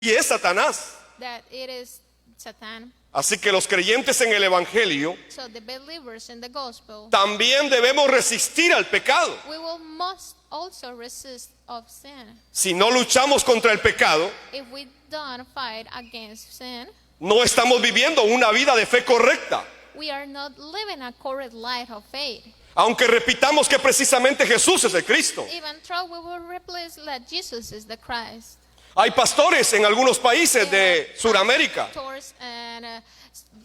y es Satanás. that it is Satan. Así que los creyentes en el Evangelio So the believers in the gospel, también debemos resistir al pecado. we must also resist of sin. Si no luchamos contra el pecado, If we don't fight against sin, no estamos viviendo una vida de fe correcta. we are not living a correct life of faith. Aunque repitamos que precisamente Jesús es el Cristo. Even though we will replace that Jesus is the Christ. Hay pastores en algunos países de Sudamérica Pastors and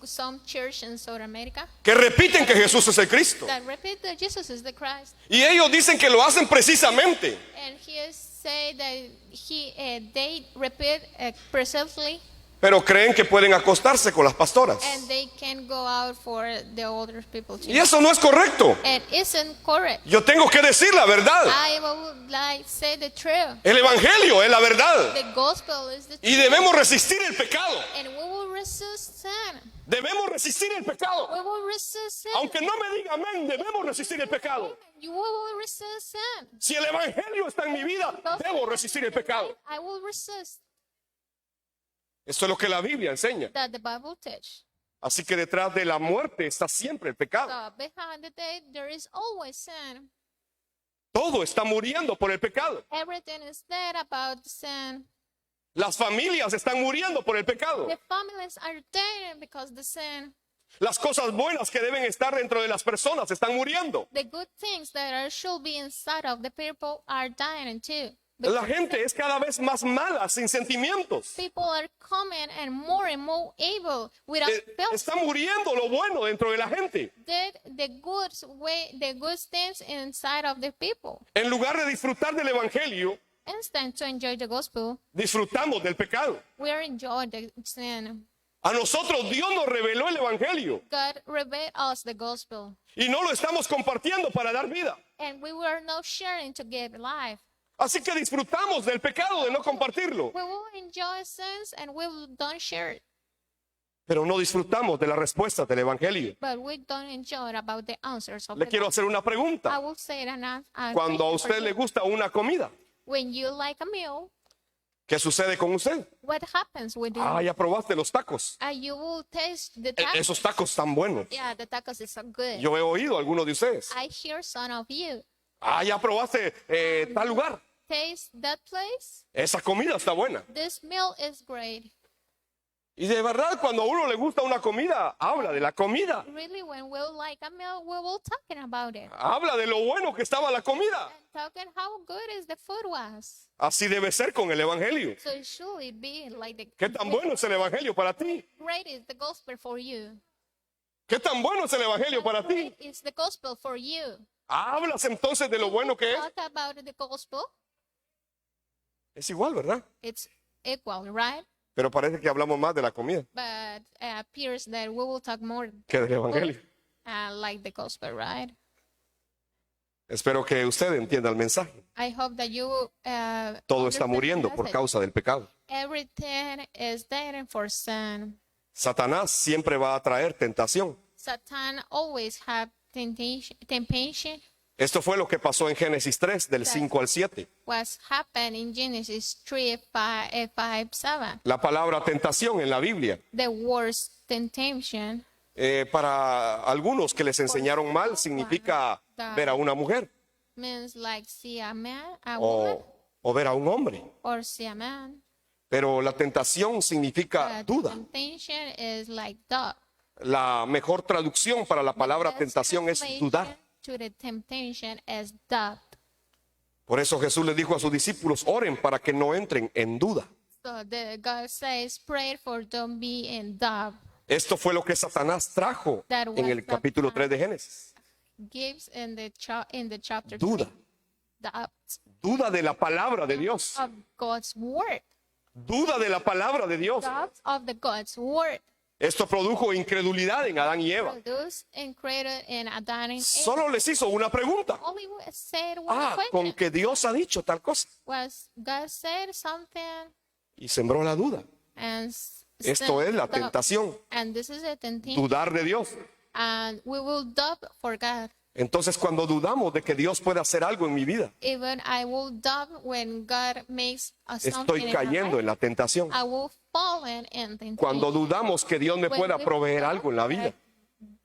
some church in South America que repiten que Jesús es el Cristo. that repeat that Jesus is the Christ. Y ellos dicen que lo hacen precisamente And he say that they repeat precisely, pero creen que pueden acostarse con las pastoras. and they can go out for the older people too. Y eso no es correcto. It isn't correct. Yo tengo que decir la verdad. I would like say the truth. El Evangelio es la verdad. The gospel is the Y truth. debemos resistir el pecado. And we will resist sin. Debemos resistir el pecado. We will resist sin. Aunque no me diga amén, debemos resistir el pecado. You will resist sin. Si el Evangelio está en mi vida, debo resistir el pecado. I will resist Eso es lo que la Biblia enseña. that the Bible teach. Así que detrás de la muerte está siempre el pecado. So behind the day there is always sin. Todo está muriendo por el pecado. Everything is dead about sin. Las familias están muriendo por el pecado. The families are dead because the sin. Las cosas buenas que deben estar dentro de las personas están muriendo. The good things that should be inside of the people are dying too. La gente es cada vez más mala, sin sentimientos. People are coming and more evil without Está muriendo lo bueno dentro de la gente. the good things inside of the people. En lugar de disfrutar del Evangelio, Instead to enjoy the gospel, disfrutamos del pecado. we are enjoying the sin. A nosotros Dios nos reveló el Evangelio God revealed us the gospel, y no lo estamos compartiendo para dar vida. and we were not sharing to give life. Así que disfrutamos del pecado de no compartirlo, We will enjoy sins and we don't share it, pero no disfrutamos de las respuestas del Evangelio. but we don't enjoy about the answers of Le the quiero gospel. hacer una I pregunta. will say it Cuando a question usted for le you. gusta una comida, When you like a meal, ¿qué sucede con usted? what happens with you? Ah, ya probaste los tacos. You will taste the tacos. Esos tacos tan buenos. Yeah, the tacos is so good. Yo he oído a algunos de ustedes. I hear some of you Ah, ya probaste tal lugar. taste that place. Esa comida está buena. This meal is great. Y de verdad, cuando a uno le gusta una comida, habla de la comida. Really, when we like a meal, we will talking about it. Habla de lo bueno que estaba la comida. And talking how good is the food was. Así debe ser con el Evangelio. So it should be like the ¿Qué tan bueno es el Evangelio para ti? great is the gospel for you. ¿Qué tan bueno es el Evangelio para ti? Great is the gospel for you. Hablas entonces de lo bueno que es. Talk about the gospel. Es igual, ¿verdad? It's equal, right? Pero parece que hablamos más de la comida But it appears that we will talk more que del Evangelio. like the gospel, right? Espero que usted entienda el mensaje. I hope that you Todo está understand muriendo the por message. causa del pecado. Everything is dead for sin. Satanás siempre va a traer tentación. Satan always have temptation Esto fue lo que pasó en Génesis 3, del 5 al 7. was happened in Genesis 3, 5, 7. La palabra tentación en la Biblia, The worst temptation para algunos que les enseñaron mal, significa ver a una mujer means like see a man, a woman, o ver a un hombre. or see a man. Pero la tentación significa But duda. temptation is like doubt. La mejor traducción para la palabra Best tentación es translation dudar. to the temptation is doubt. Por eso Jesús les dijo a sus discípulos, oren para que no entren en duda. So God says, pray for don't be in doubt. Esto fue lo que Satanás trajo That en el was capítulo Satan. 3 de Génesis. Gives in the chapter Duda. 3, doubt Duda de la palabra de Dios. of God's word. Duda de la palabra de Dios. Doubt of the God's word. Esto produjo incredulidad en Adán y Eva. Produced and created in Adam and Eve. Solo les hizo una pregunta. Only said one Ah, con question. que Dios ha dicho tal cosa. Was God said something Y sembró la duda. and Esto es la doubt. tentación. And this is a temptation. Dudar de Dios. And we will doubt for God. Entonces, cuando dudamos de que Dios puede hacer algo en mi vida, Even I will doubt when God makes something estoy in my cayendo life. en la tentación. I will fall in temptation. Cuando dudamos que Dios me When pueda we proveer doubt algo en la vida,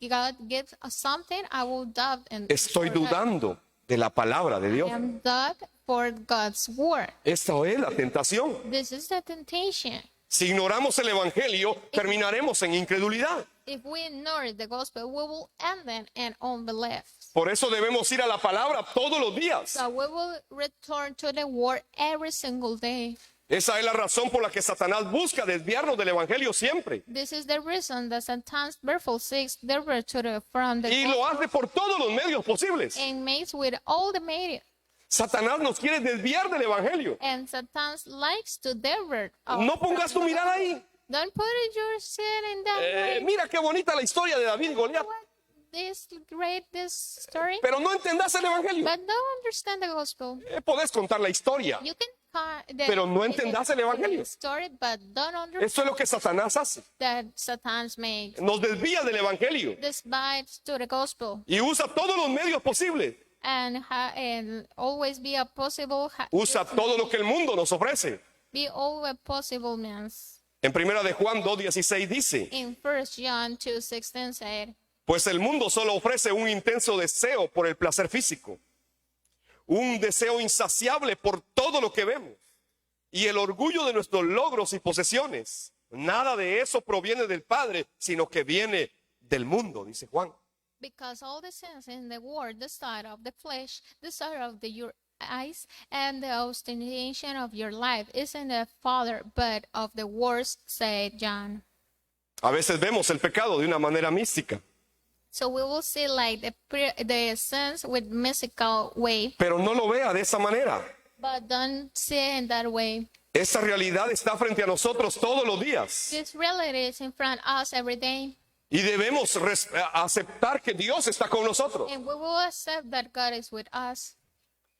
God gives us something, I will doubt and estoy for that. dudando de la palabra de I Dios. am doubt for God's word. Esta es la tentación. This is the temptation. Si ignoramos el evangelio, terminaremos en incredulidad. If we ignore the gospel, we will end then in unbelief. Por eso debemos ir a la palabra todos los días. So we will return to the word every single day. Esa es la razón por la que Satanás busca desviarnos del evangelio siempre. This is the reason that Satan therefore seeks divert from the Y lo hace por todos los medios posibles. and makes with all the media. Satanás nos quiere desviar del evangelio. And Satan likes to divert. us No pongas tu from mirada ahí. Don't put your sin in that way. Mira qué bonita la historia de David y Goliat. What this story, Pero no entendás el evangelio. but don't understand the gospel. Podés contar la historia. You can Pero no entendás el evangelio. story, but don't understand Eso es lo que Satanás hace. that Satan makes. Nos desvía del evangelio. Despite to the gospel Y usa todos los medios posibles. and always be a possible Usa todo lo que el mundo nos ofrece. be all a possible means. En primera de Juan 2:16 dice, In 1 John 2:16 said, pues el mundo solo ofrece un intenso deseo por el placer físico, un deseo insaciable por todo lo que vemos y el orgullo de nuestros logros y posesiones. Nada de eso proviene del Padre, sino que viene del mundo, dice Juan. because all the sins in the world, the desire of the flesh, the desire of your eyes, and the ostentation of your life isn't the Father, but of the world, said John. A veces vemos el pecado de una manera mística, So we will see like the sins with mystical way, pero no lo vea de esa manera. but don't see it in that way. Esa realidad está frente a nosotros todos los días This reality is in front of us every day, y debemos aceptar que Dios está con nosotros. and we will accept that God is with us.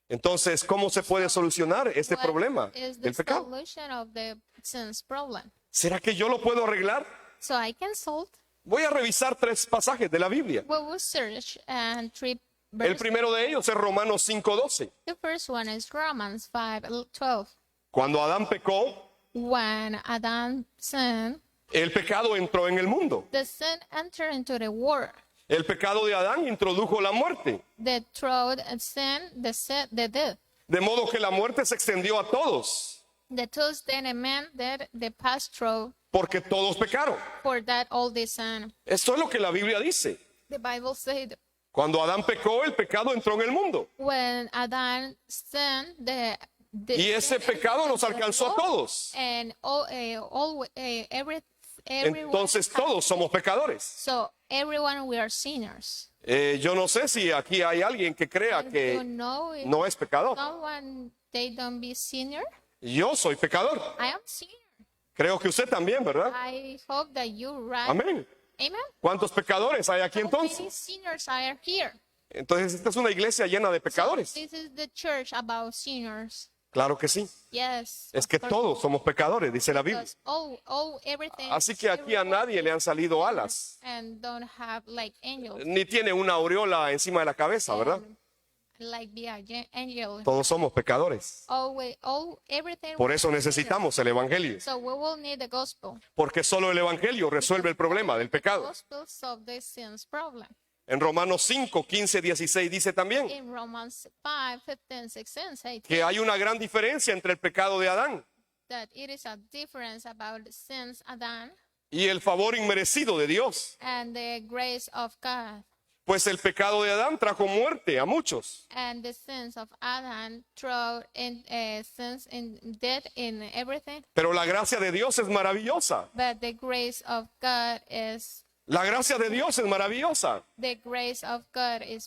Entonces, ¿cómo se puede solucionar este What problema is the del pecado? solution of the sins problem? ¿Será que yo lo puedo arreglar? So I can solve. Voy a revisar 3 pasajes de la Biblia. We will search and three El verses. primero de ellos es Romanos 5:12. The first one is Romans 5:12. Cuando Adán pecó, When Adam sinned, el pecado entró en el mundo. the sin entered into the world. El pecado de Adán introdujo la muerte, The throat sin, the death. de modo que la muerte se extendió a todos, The thus then a man that the past through, porque todos pecaron. for that all the sin. Esto es lo que la Biblia dice. The Bible said, Cuando Adán pecó, el pecado entró en el mundo. when Adam sinned, Y ese pecado nos alcanzó a todos. and everyone. Entonces todos somos pecadores. So everyone we are sinners. Yo no sé si aquí hay alguien que crea You que know if no es pecador. someone they don't be sinner. Yo soy pecador. I am sinner. Creo que usted también, ¿verdad? I hope that you're right. Amén. Amen. ¿Cuántos pecadores hay aquí How entonces? many sinners are here? Entonces esta es una iglesia llena de pecadores. This is the church about sinners. Claro que sí. Yes. Es of que course. todos somos pecadores, dice la Biblia. Because everything. Así que aquí a nadie le han salido alas, And don't have like angels. ni tiene una aureola encima de la cabeza, ¿verdad? Like be a angel. Todos somos pecadores. Everything. Por eso necesitamos el evangelio, So we will need the gospel. porque solo el evangelio resuelve el problema del pecado. Gospel solve the sins problem. En Romanos 5, 15, 16 dice también In Romans 5, 15, 16, say que hay una gran diferencia entre el pecado de Adán that it is a difference about the sins Adam y el favor inmerecido de Dios. and the grace of God. Pues el pecado de Adán trajo muerte a muchos, And the sins of Adam throw in sins in death in everything. pero la gracia de Dios es maravillosa. But the grace of God is La gracia de Dios es maravillosa.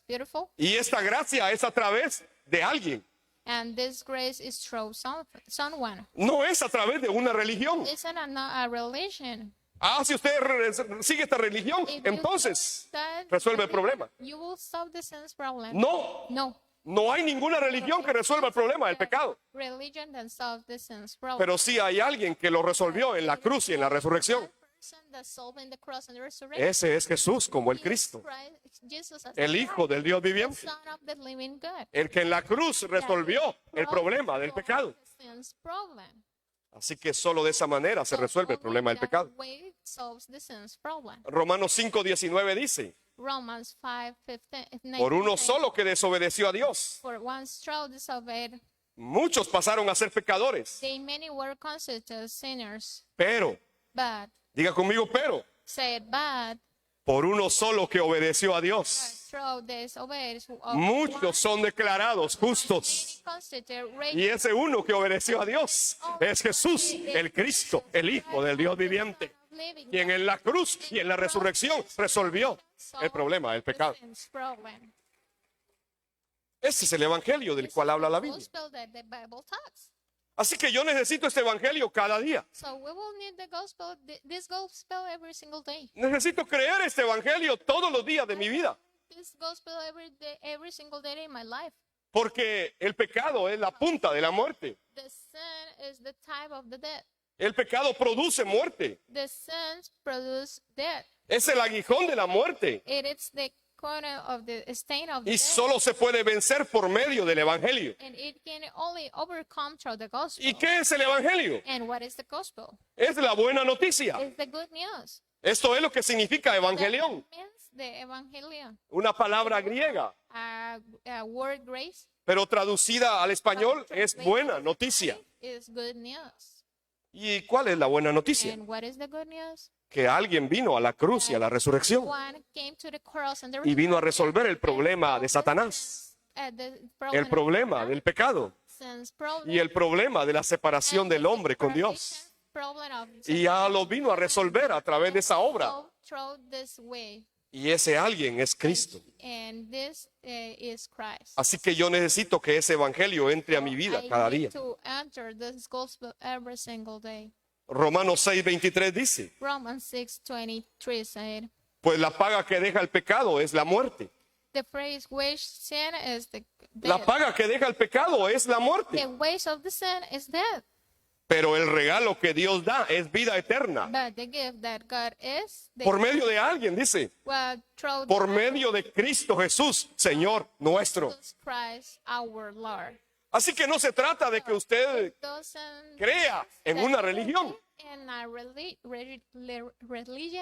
beautiful. Y esta gracia es a través de alguien. And this grace is through someone. No es a través de una religión. It's not a religion. Si usted sigue esta religión, If you entonces do that, resuelve el problema. You will solve the sins problem. No, No. no hay ninguna religión que resuelva el problema del pecado. Religion that solve the sins problem. Pero sí hay alguien que lo resolvió en la cruz y en la resurrección. person that's solving the cross and the resurrection. Ese es Jesús como el Cristo, Jesus as el Hijo del Dios the viviente, Son of the living God. el que en la cruz resolvió el problema del pecado. The sin's problem. Así que solo de esa manera se resuelve el problema del pecado. That way solves the sin's problem. Romanos 5:19 dice, Romans 5:15. por uno solo que desobedeció a Dios, For one straw disobeyed, muchos pasaron a ser pecadores. they many were considered sinners. Pero, But, diga conmigo, pero, said, but, por uno solo que obedeció a Dios, straw disobeyed. muchos son declarados justos. Considered Y ese uno que obedeció a Dios es Jesús, el Cristo, el Hijo del Dios viviente, living quien en la cruz y en la resurrección resolvió el problema del pecado. sin's problem. Ese es el evangelio del cual habla la Biblia. Gospel that the Bible talks. Así que yo necesito este evangelio cada día. So we will need the gospel, this gospel every single day. Necesito creer este evangelio todos los días de mi vida. This gospel every day, every single day in my life. Porque el pecado es la punta de la muerte. The sin is the type of the death. El pecado produce muerte. The sins produce death. Es el aguijón de la muerte. It is the corner of the stain of Y death. solo se puede vencer por medio del evangelio. And it can only overcome through the gospel. ¿Y qué es el evangelio? And what is the gospel? Es la buena noticia. It's the good news. Esto es lo que significa evangelión, That means the evangelion. una palabra griega, A word grace pero traducida al español es buena noticia. is good news. ¿Y cuál es la buena noticia? And what is the good news? Que alguien vino a la cruz y a la resurrección One came to the cross and the y vino a resolver el problema de Satanás, el problema del pecado y el problema de la separación del hombre con Dios. Y ya lo vino a resolver a través de esa obra. Y ese alguien es Cristo. And this is Christ. Así que yo necesito que ese evangelio entre a mi vida cada I día. need to enter this gospel every single day. Romanos 6:23 dice, Romans 6:23 said, pues la paga que deja el pecado es la muerte. the phrase which sin is the La death. paga que deja el pecado es la The muerte. wages of the sin is death. Pero el regalo que Dios da es vida eterna. But the gift that God is, the Por medio de alguien, dice. through Por medio de Cristo Jesús, Señor nuestro. Jesus Christ our Lord. Así que no se trata de que usted Doesn't crea en una religión in a religion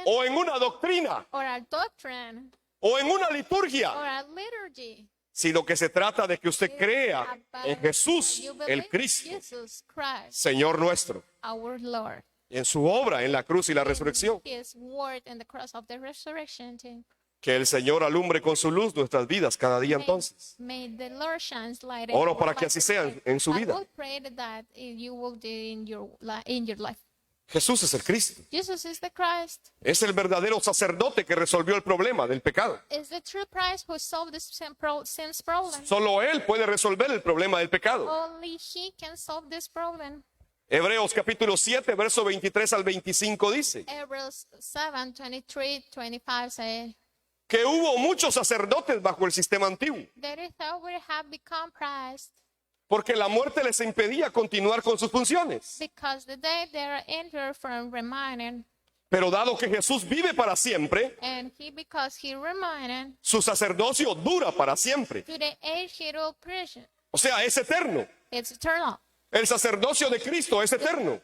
o en una doctrina or a doctrine o en una liturgia, or a liturgy. sino que se trata de que usted crea en Jesús, You believe el Cristo, Jesus Christ Señor nuestro, our Lord. en su obra en la cruz y la resurrección. His word in the cross of the resurrection too. Que el Señor alumbre con su luz nuestras vidas cada día entonces. May the Lord shine light in Oro your para que life. así sea en su I vida. would pray that you will do in your life. Jesús es el Cristo. Jesus is the Christ. Es el verdadero sacerdote que resolvió el problema del pecado. Is the true Christ who solved the sin's problem. Solo Él puede resolver el problema del pecado. Only He can solve this problem. Hebreos capítulo 7, verso 23 al 25 dice Hebrews 7:23-25 say, que hubo muchos sacerdotes bajo el sistema antiguo, that is how we have become Christ, porque la muerte les impedía continuar con sus funciones. because the day they are entered from remaining, Pero dado que Jesús vive para siempre, and because He remaining su sacerdocio dura para siempre. to the age He will preach. O sea, es eterno. It's eternal. El sacerdocio de Cristo es eterno.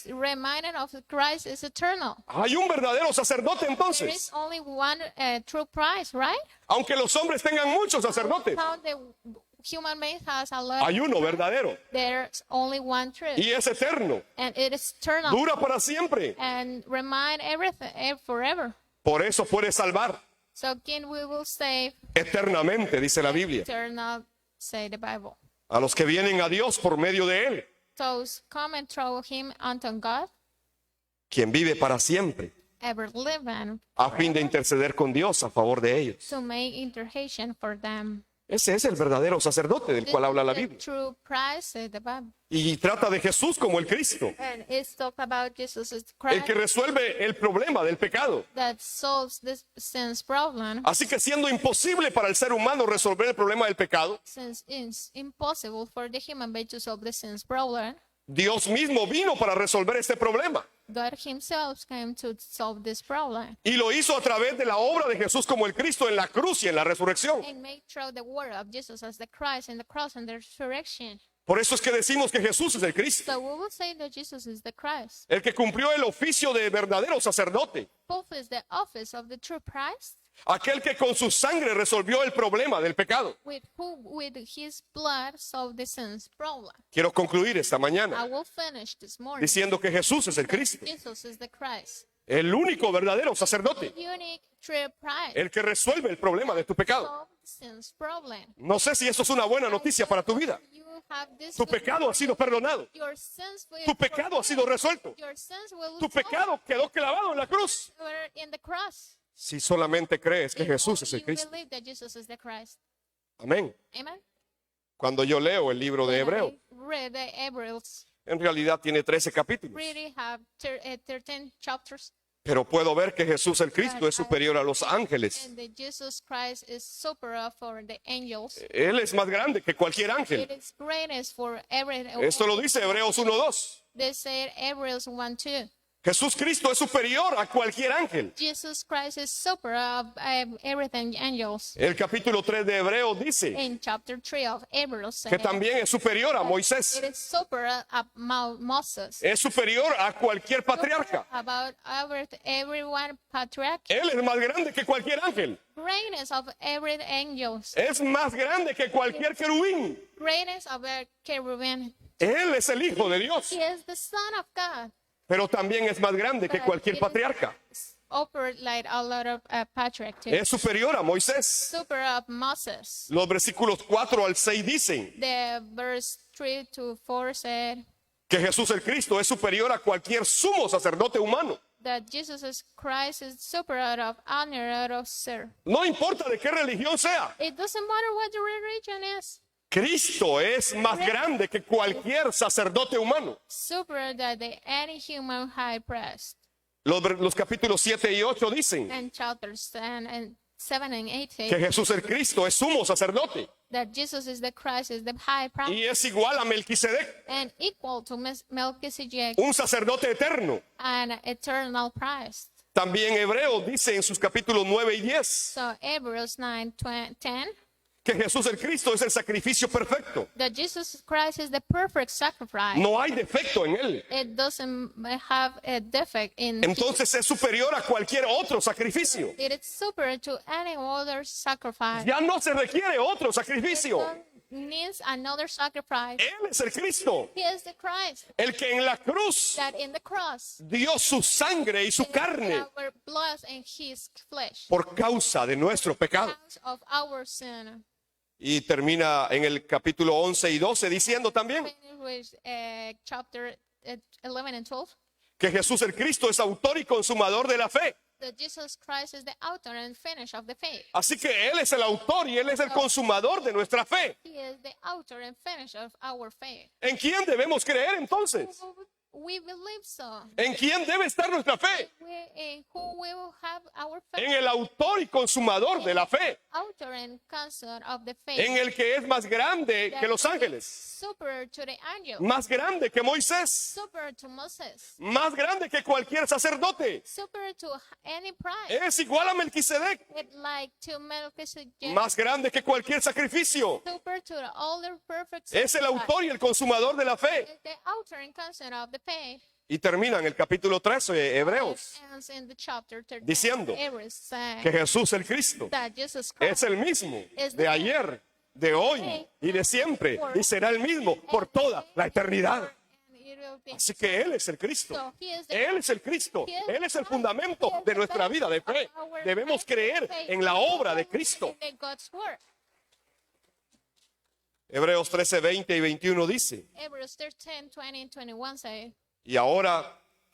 Remaining of Christ is eternal. Hay un verdadero sacerdote There is entonces. only one true Christ, right? Aunque los hombres tengan muchos sacerdotes, How the human being has a lot. hay uno verdadero There's only one truth, y es eterno. and it is eternal Dura para siempre. and remain everything forever. Por eso puede salvar So can we will save eternamente, dice la Biblia, eternal, say the Bible. a los que vienen a Dios por medio de Él, Those come and throw Him unto God, quien vive para siempre, ever living, a fin de interceder con Dios a favor de ellos. to make intercession for them. Ese es el verdadero sacerdote del This cual habla is la the Biblia. true Christ, say the Bible. Y trata de Jesús como el Cristo, And it's talk about Jesus as el Christ que resuelve el problema del pecado. that solves this sin's problem. Así que siendo imposible para el ser humano resolver el problema del pecado, Since it's impossible for the human being to solve the sin's problem, Dios mismo vino para resolver este problema. God himself came to solve this problem Y lo hizo a través de la obra de Jesús como el Cristo en la cruz y en la resurrección. and make through the word of Jesus as the Christ and the cross and the resurrection. Por eso es que decimos que Jesús es el Cristo, So we will say that Jesus is the Christ, el que cumplió el oficio de verdadero sacerdote, fulfills the office of the true priest, aquel que con su sangre resolvió el problema del pecado. with who with his blood solved the sins problem. Quiero concluir esta I mañana will finish this morning. diciendo que Jesús es el Cristo, Jesus is the Christ, el único verdadero sacerdote, unique true priest, el que resuelve el problema de tu pecado. solve the sins problem. No sé si eso es una buena noticia para tu vida. You have this Tu good pecado ha sido perdonado. Your sins will Tu pecado ha sido resuelto. Your sins will Tu pecado quedó clavado en la cruz. were in the cross. Si solamente crees que If Jesús only es el you Cristo. believe that Jesus is the Christ. Amén. Amen. Cuando yo leo el libro de Hebreo, Read the Hebrews. en realidad tiene 13 capítulos. Really have 13 chapters. Pero puedo ver que Jesús el Cristo es superior a los ángeles. And that Jesus Christ is superior for the angels. Él es más grande que cualquier It ángel. is greatest for every. Esto lo dice Hebreos 1:2. They say Hebrews 1:2. Jesús Cristo es superior a cualquier ángel. Jesus Christ is superior of everything angels. El capítulo 3 de Hebreos dice In chapter 3 of Hebrews, que también es superior a Moisés. it is superior of Moses. Es superior a cualquier patriarca. About everyone patriarch, Él es más grande que cualquier ángel. greatness of every angels, Es más grande que cualquier querubín. greatness of a cherubim. Él es el Hijo de Dios. He is the Son of God. Pero también es más grande que cualquier patriarca. Operate like a lot of patriarch. Es superior a Moisés. Superior of Moses. Los versículos 4 al 6 dicen The verse 3 to 4 said que Jesús el Cristo es superior a cualquier sumo sacerdote humano. that Jesus Christ is superior of honor of sir. No importa de qué religión sea. It doesn't matter what the religion is. Cristo es más grande que cualquier sacerdote humano. Superior than any human high priest. Los capítulos 7 y 8 dicen And chapters 7 and 8 say que Jesús el Cristo es sumo sacerdote that Jesus is the Christ, is the high priest, y es igual a Melquisedec, and equal to Melchizedek, un sacerdote eterno. an eternal priest. También Hebreo dice en sus capítulos 9 y 10 So Hebrews 9:10 que Jesús el Cristo es el sacrificio perfecto. that Jesus Christ is the perfect sacrifice. No hay defecto en él. It doesn't have a defect in. Entonces es superior a cualquier otro sacrificio. It is superior to any other sacrifice. Ya no se requiere otro sacrificio. Needs another sacrifice. Él es el Cristo, He is the Christ el que en la cruz that in the cross dio su sangre y su carne our blood and his flesh por causa de nuestro pecado. because of our sin. Y termina en el capítulo 11 y 12 diciendo también Finish with chapter 11 and 12. que Jesús el Cristo es autor y consumador de la fe. That Jesus Christ is the author and finish of the faith. Así que Él es el autor y Él es el consumador de nuestra fe. He is the author and finish of our faith. ¿En quién debemos creer entonces? We believe so. ¿En quién debe estar nuestra fe? In who will have our faith? En el autor y consumador de la fe. Author and consort of the faith. En el que es más grande que los ángeles. Superior to the angel. Más grande que Moisés. Superior to Moses. Más grande que cualquier sacerdote. Superior to any priest. Es igual a Melquisedec. It like to Melchizedek. Más grande que cualquier sacrificio. Superior to the older perfect Es el autor y el consumador de la fe. is the author and consort of the faith. Y termina en el capítulo 13 de Hebreos It ends in the chapter 13. diciendo Hebrews saying que Jesús el Cristo that Jesus es Christ el mismo de ayer, de hoy y de siempre y será el mismo por toda la eternidad. and it will be. Así que Él es el Cristo. So he is the Él es el Cristo. Él es el fundamento de nuestra vida de fe. Debemos creer en la obra de Cristo. in God's word. Hebreos 13, 20 y 21 dice, Hebrews 13, 20 and 21 say, y ahora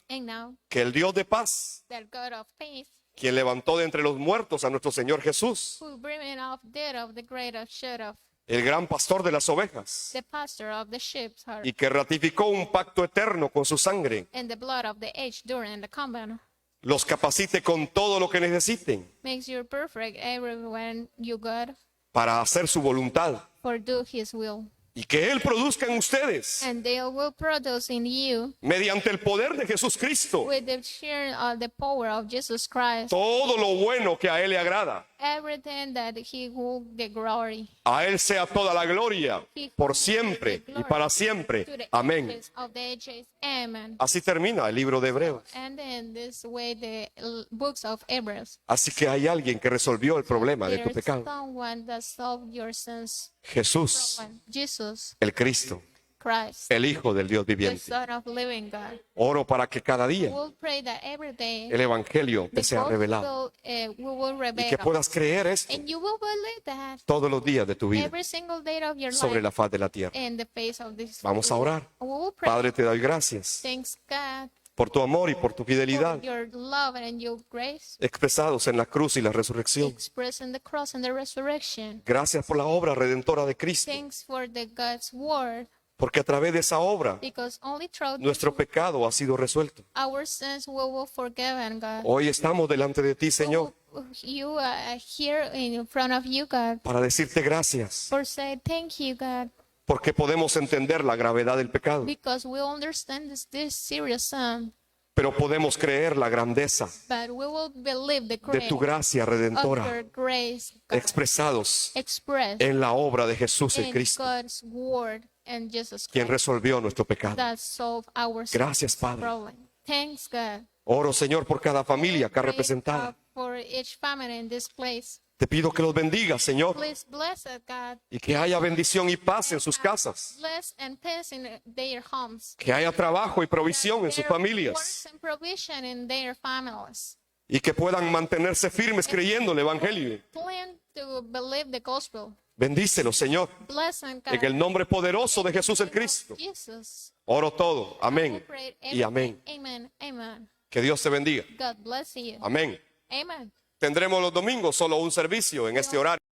and now que el Dios de paz, that God of peace, quien levantó de entre los muertos a nuestro Señor Jesús, who bringing off dead of the great of shed of el gran pastor de las ovejas, the pastor of the sheep heart, y que ratificó un pacto eterno con su sangre, and the blood of the age during the covenant, los capacite con todo lo que necesiten makes you perfect everywhere you God para hacer su voluntad, for do his will, y que Él produzca en ustedes, and they will produce in you, mediante el poder de Jesús Cristo, with the share of the power of Jesus Christ, todo lo bueno que a Él le agrada. everything that He will the glory. A Él sea toda la gloria, por siempre y para To siempre. the Amén. ages of the ages. Amen. Así termina el libro de Hebreos. And then this way the books of Hebrews. Así que hay alguien que resolvió el problema de tu There's pecado. someone that solved your sins. Jesús, Jesus el Cristo, Christ, el Hijo del Dios the viviente. Son of living God. Oro para que cada día We'll pray that every day el Evangelio te the sea revelado gospel, we will y reveal. que puedas creer esto And you will believe that todos los días de tu vida every single day of your sobre life la faz de la tierra. in the face of this. Vamos a orar. We will pray. Padre, te doy gracias Thanks God por tu amor y por tu for fidelidad your love and your grace expresados en la cruz y la resurrección. expressed in the cross and the resurrection. Gracias por la obra redentora de Cristo, Thanks for the God's word, porque a través de esa obra because only through nuestro pecado ha sido resuelto. our sins we will forgiven, God. Hoy estamos delante de ti, Señor, You are here in front of you, God, para decirte gracias, for say thank you, God, porque podemos entender la gravedad del pecado, because we understand this serious sin, pero podemos creer la grandeza but we will believe the de tu grace gracia of redentora your grace, God, expresados expressed en la obra de Jesús el in Cristo, God's word and Jesus quien Christ resolvió nuestro pecado. that solve our Gracias, Padre. problem. Thanks, God. Oro, Señor, por cada familia acá Pray, representada. for each family in this place. Te pido que los bendigas, Señor, Please bless it, God. y que haya bendición y paz en sus casas, Bless and peace in their homes. que haya trabajo y provisión en sus There familias, works and provision in their families. y que puedan mantenerse firmes creyendo el Evangelio. Plan to believe the gospel. Bendícelos, Señor, Bless and God. en el nombre poderoso de Jesús el Cristo. Jesus. Oro todo. We Amén pray y amén. Amen. Amen. Que Dios te bendiga. God bless you. Amén. Amen. Tendremos los domingos solo un servicio en este horario.